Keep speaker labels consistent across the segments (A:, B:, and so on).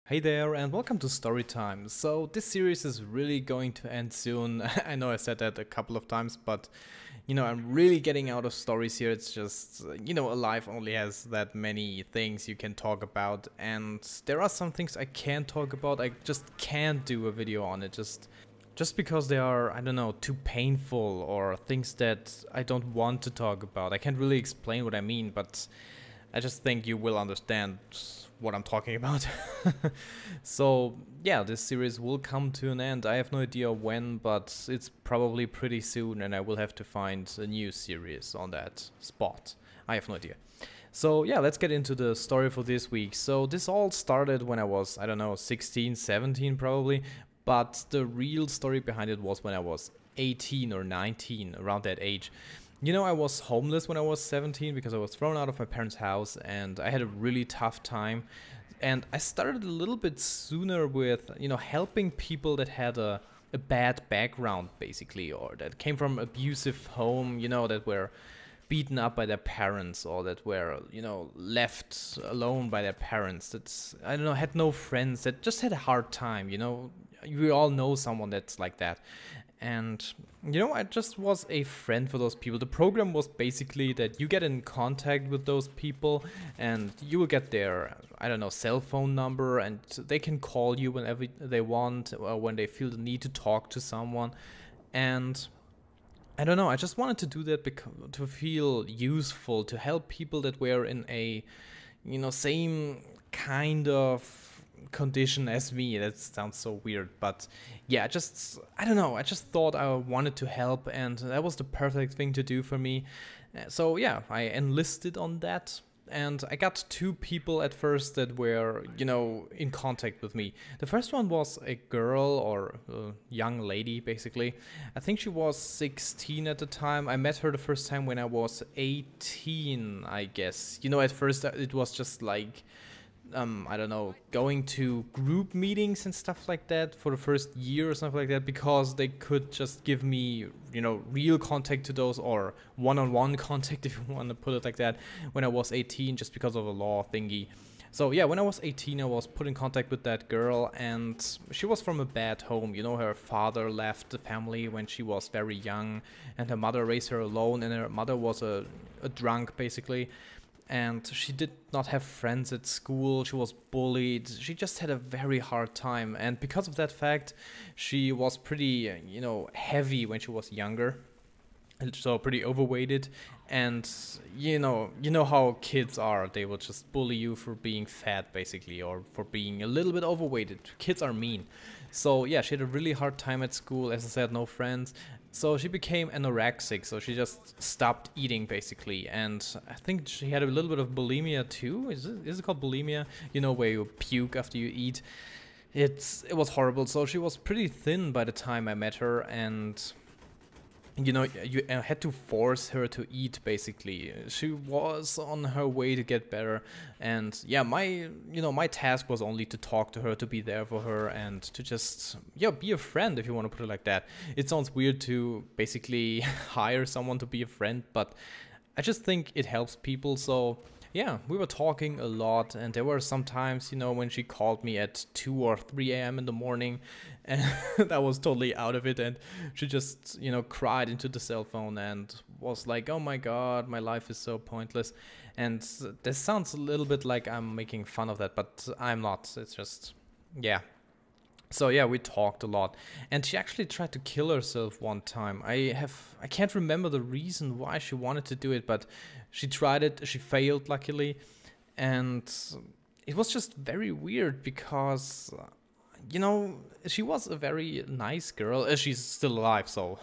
A: Hey there and welcome to Storytime. So this series is really going to end soon. I know I said that a couple of times, but I'm really getting out of stories here. It's just, a life only has that many things you can talk about, and there are some things I can't talk about. I just can't do a video on it just because they are, I don't know, too painful or things that I don't want to talk about. I can't really explain what I mean, but I just think you will understand what I'm talking about. So yeah, this series will come to an end. I have no idea when, but it's probably pretty soon, and I will have to find a new series on that spot. I have no idea. So yeah, let's get into the story for this week. So this all started when I was, I don't know, 16, 17 probably, but the real story behind it was when I was 18 or 19, around that age. I was homeless when I was 17 because I was thrown out of my parents' house and I had a really tough time. And I started a little bit sooner with, helping people that had a bad background, basically, or that came from abusive home, that were beaten up by their parents, or that were, left alone by their parents, that, I don't know, had no friends, that just had a hard time, We all know someone that's like that. And, I just was a friend for those people. The program was basically that you get in contact with those people and you will get their, I don't know, cell phone number, and they can call you whenever they want or when they feel the need to talk to someone. And I don't know, I just wanted to do that because to feel useful, to help people that were in a, same kind of condition as me. That sounds so weird, but yeah, I don't know, I just thought I wanted to help, and that was the perfect thing to do for me. So yeah, I enlisted on that, and I got two people at first that were, in contact with me. The first one was a girl, or a young lady, basically. I think she was 16 at the time. I met her the first time when I was 18, I guess. At first it was just like, I don't know, going to group meetings and stuff like that for the first year or something like that, because they could just give me, real contact to those, or one-on-one contact, if you want to put it like that, when I was 18, just because of a law thingy. So yeah, when I was 18, I was put in contact with that girl, and she was from a bad home. Her father left the family when she was very young, and her mother raised her alone, and her mother was a drunk, basically. And she did not have friends at school, she was bullied, she just had a very hard time. And because of that fact, she was pretty, heavy when she was younger. So pretty overweighted, and you know how kids are. They will just bully you for being fat, basically, or for being a little bit overweighted. Kids are mean. So yeah, she had a really hard time at school. As I said, no friends. So she became anorexic, so she just stopped eating, basically. And I think she had a little bit of bulimia too. Is it called bulimia? Where you puke after you eat. It was horrible. So she was pretty thin by the time I met her, and you had to force her to eat, basically. She was on her way to get better, and yeah, my task was only to talk to her, to be there for her, and to just, be a friend, if you want to put it like that. It sounds weird to basically hire someone to be a friend, but I just think it helps people. So yeah, we were talking a lot, and there were some times, when she called me at 2 or 3 a.m. in the morning, and I was totally out of it, and she just, cried into the cell phone and was like, oh my god, my life is so pointless. And this sounds a little bit like I'm making fun of that, but I'm not. It's just, yeah. So yeah, we talked a lot, and she actually tried to kill herself one time. I can't remember the reason why she wanted to do it, but she tried it, she failed, luckily, and it was just very weird because, she was a very nice girl. She's still alive, so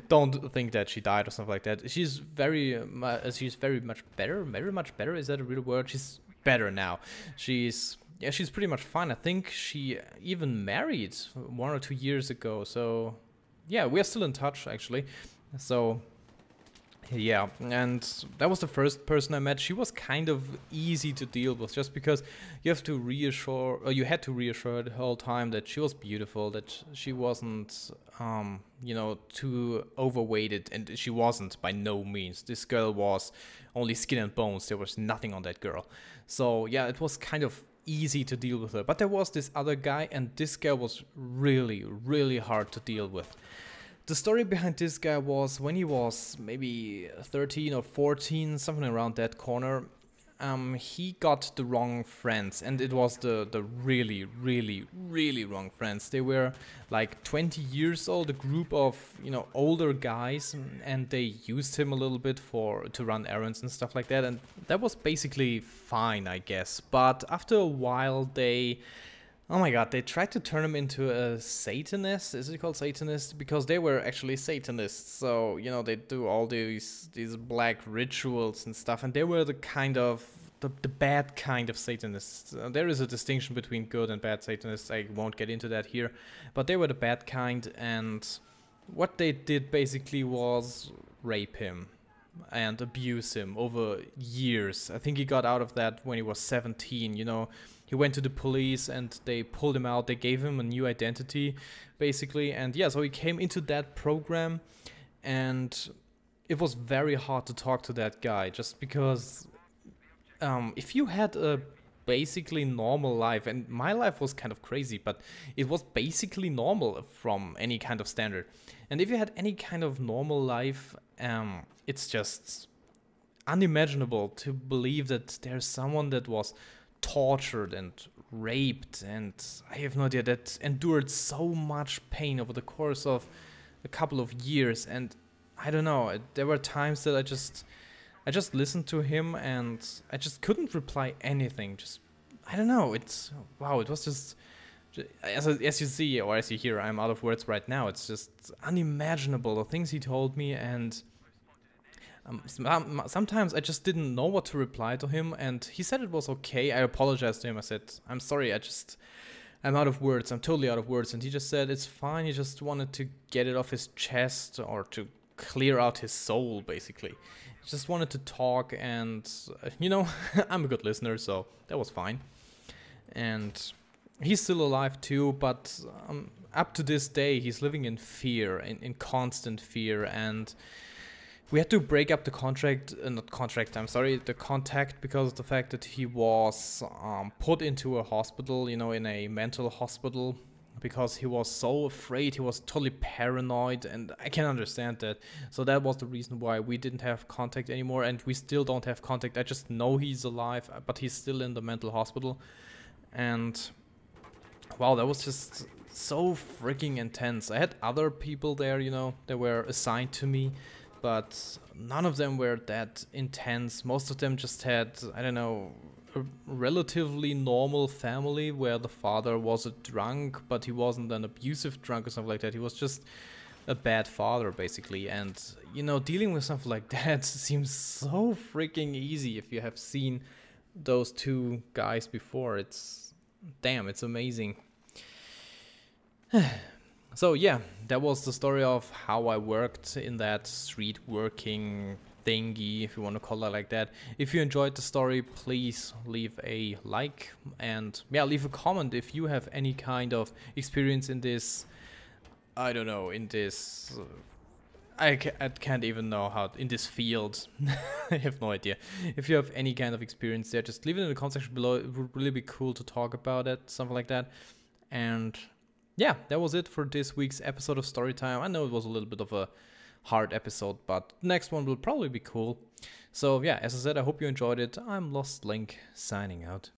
A: don't think that she died or something like that. She's very much better, very much better. Is that a real word? She's better now. She's pretty much fine. I think she even married 1 or 2 years ago. So yeah, we are still in touch, actually. So yeah, and that was the first person I met. She was kind of easy to deal with, just because you had to reassure her the whole time that she was beautiful, that she wasn't, too overweighted, and she wasn't, by no means. This girl was only skin and bones. There was nothing on that girl. So yeah, it was kind of easy to deal with her. But there was this other guy, and this guy was really, really hard to deal with. The story behind this guy was when he was maybe 13 or 14, something around that corner, he got the wrong friends, and it was the really, really, really wrong friends. They were like 20 years old, a group of, you know, older guys, and they used him a little bit to run errands and stuff like that, and that was basically fine, I guess. But after a while, oh my god, they tried to turn him into a Satanist. Is it called Satanist? Because they were actually Satanists. So, you know, they do all these black rituals and stuff. And they were the kind of, the bad kind of Satanists. There is a distinction between good and bad Satanists. I won't get into that here. But they were the bad kind. And what they did basically was rape him and abuse him over years. I think he got out of that when he was 17, you know. He went to the police and they pulled him out. They gave him a new identity, basically. And yeah, so he came into that program, and it was very hard to talk to that guy, just because if you had a basically normal life, and my life was kind of crazy, but it was basically normal from any kind of standard. And if you had any kind of normal life, it's just unimaginable to believe that there's someone that was tortured and raped, and I have no idea, that endured so much pain over the course of a couple of years. And I don't know, there were times that I just listened to him and I just couldn't reply anything. Just, I don't know, it was just as you see, or as you hear, I'm out of words right now. It's just unimaginable, the things he told me, and sometimes I just didn't know what to reply to him, and he said it was okay. I apologized to him. I said, I'm sorry, I'm out of words. I'm totally out of words. And he just said, it's fine. He just wanted to get it off his chest, or to clear out his soul, basically. He just wanted to talk, and, you know, I'm a good listener, so that was fine. And he's still alive too, but up to this day, he's living in fear, in constant fear, and we had to break up the the contact, because of the fact that he was put into a hospital, you know, in a mental hospital, because he was so afraid. He was totally paranoid, and I can understand that. So that was the reason why we didn't have contact anymore, and we still don't have contact. I just know he's alive, but he's still in the mental hospital. And wow, that was just so freaking intense. I had other people there, you know, that were assigned to me, but none of them were that intense. Most of them just had, I don't know, a relatively normal family where the father was a drunk, but he wasn't an abusive drunk or something like that. He was just a bad father, basically. And, you know, dealing with something like that seems so freaking easy if you have seen those two guys before. It's, damn, it's amazing. So yeah, that was the story of how I worked in that street working thingy, if you want to call it like that. If you enjoyed the story, please leave a like, and yeah, leave a comment if you have any kind of experience in this, I don't know, in this, I can't even know how, in this field. I have no idea. If you have any kind of experience there, just leave it in the comment section below. It would really be cool to talk about it, something like that. And yeah, that was it for this week's episode of Storytime. I know it was a little bit of a hard episode, but the next one will probably be cool. So yeah, as I said, I hope you enjoyed it. I'm iLostLink, signing out.